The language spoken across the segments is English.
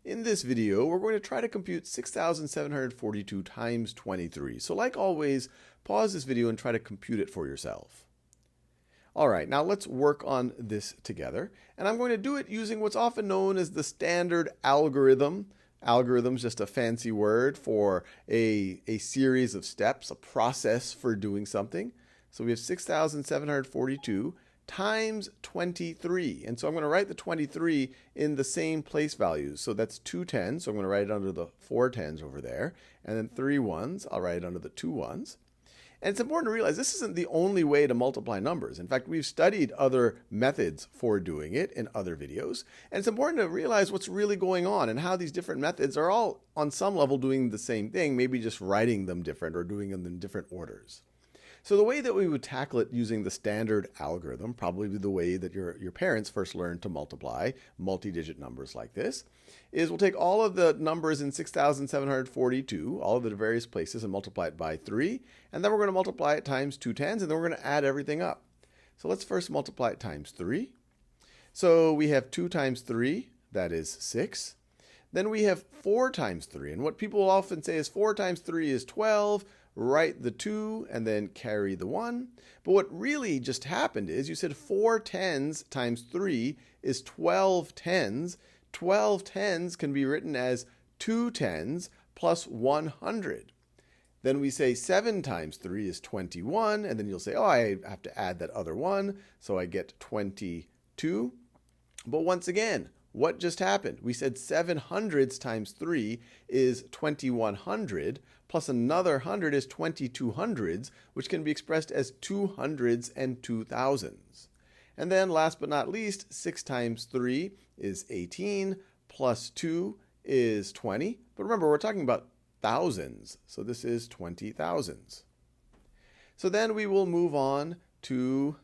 In this video, we're going to try to compute 6,742 times 23. So like always, pause this video and try to compute it for yourself. All right, now let's work on this together. And I'm going to do it using what's often known as the standard algorithm. Algorithm is just a fancy word for a series of steps, a process for doing something. So we have 6,742 times 23. And so I'm going to write the 23 in the same place values. So that's 2 tens. So I'm going to write it under the 4 tens over there. And then 3 ones. I'll write it under the 2 ones. And it's important to realize this isn't the only way to multiply numbers. In fact, we've studied other methods for doing it in other videos. And it's important to realize what's really going on and how these different methods are all on some level doing the same thing, maybe just writing them different or doing them in different orders. So the way that we would tackle it using the standard algorithm, probably the way that your parents first learned to multiply multi-digit numbers like this, is we'll take all of the numbers in 6,742, all of the various places, and multiply it by 3. And then we're going to multiply it times 2 tens, and then we're going to add everything up. So let's first multiply it times 3. So we have 2 times 3, that is 6. Then we have 4 times 3. And what people often say is 4 times 3 is 12. Write the 2 and then carry the 1. But what really just happened is you said 4 tens times 3 is 12 tens. 12 tens can be written as 2 tens plus 100. Then we say 7 times 3 is 21, and then you'll say, oh, I have to add that other 1, so I get 22. But once again, what just happened? We said 7 hundredths times 3 is 2100, plus another 100 is 22 hundreds, which can be expressed as 2 hundreds and 2 thousands. And then last but not least, 6 times 3 is 18, plus 2 is 20. But remember, we're talking about thousands, so this is 20 thousands. So then we will move on to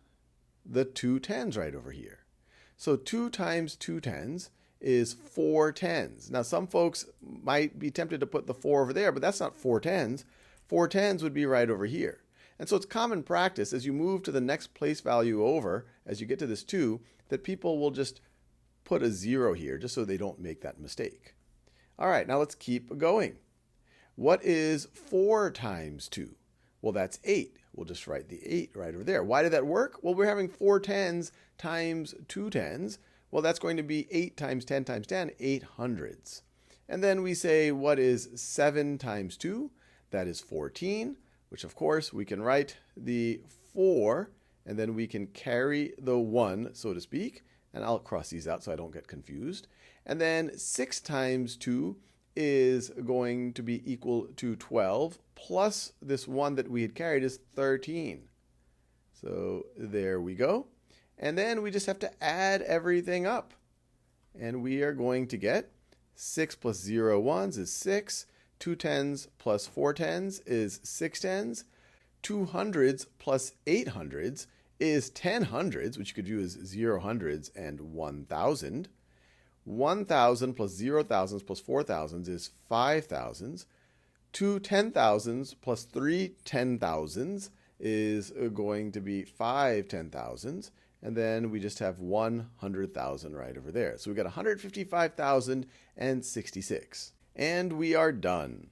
the 2 tens right over here. So 2 times 2 tens is 4 tens. Now some folks might be tempted to put the 4 over there, but that's not 4 tens. 4 tens would be right over here. And so it's common practice as you move to the next place value over, as you get to this 2, that people will just put a 0 here just so they don't make that mistake. All right, now let's keep going. What is 4 times 2? Well, that's 8. We'll just write the 8 right over there. Why did that work? Well, we're having 4 tens times 2 tens. Well, that's going to be 8 times 10 times 10, 8 hundredths. And then we say, what is 7 times 2? That is 14, which of course we can write the 4, and then we can carry the 1, so to speak. And I'll cross these out so I don't get confused. And then 6 times 2 is going to be equal to 12, plus this 1 that we had carried is 13. So there we go. And then we just have to add everything up. And we are going to get 6 plus 0 ones is 6. 2 tens plus 4 tens is 6 tens. 2 hundreds plus 8 hundreds is 10 hundreds, which you could do as 0 hundreds and 1,000. 1,000 plus 0 thousands plus 4 thousands is 5 thousands. 2 10,000s plus 3 10,000s is going to be 5 10,000s. And then we just have 100,000 right over there. So we got 155,066. And we are done.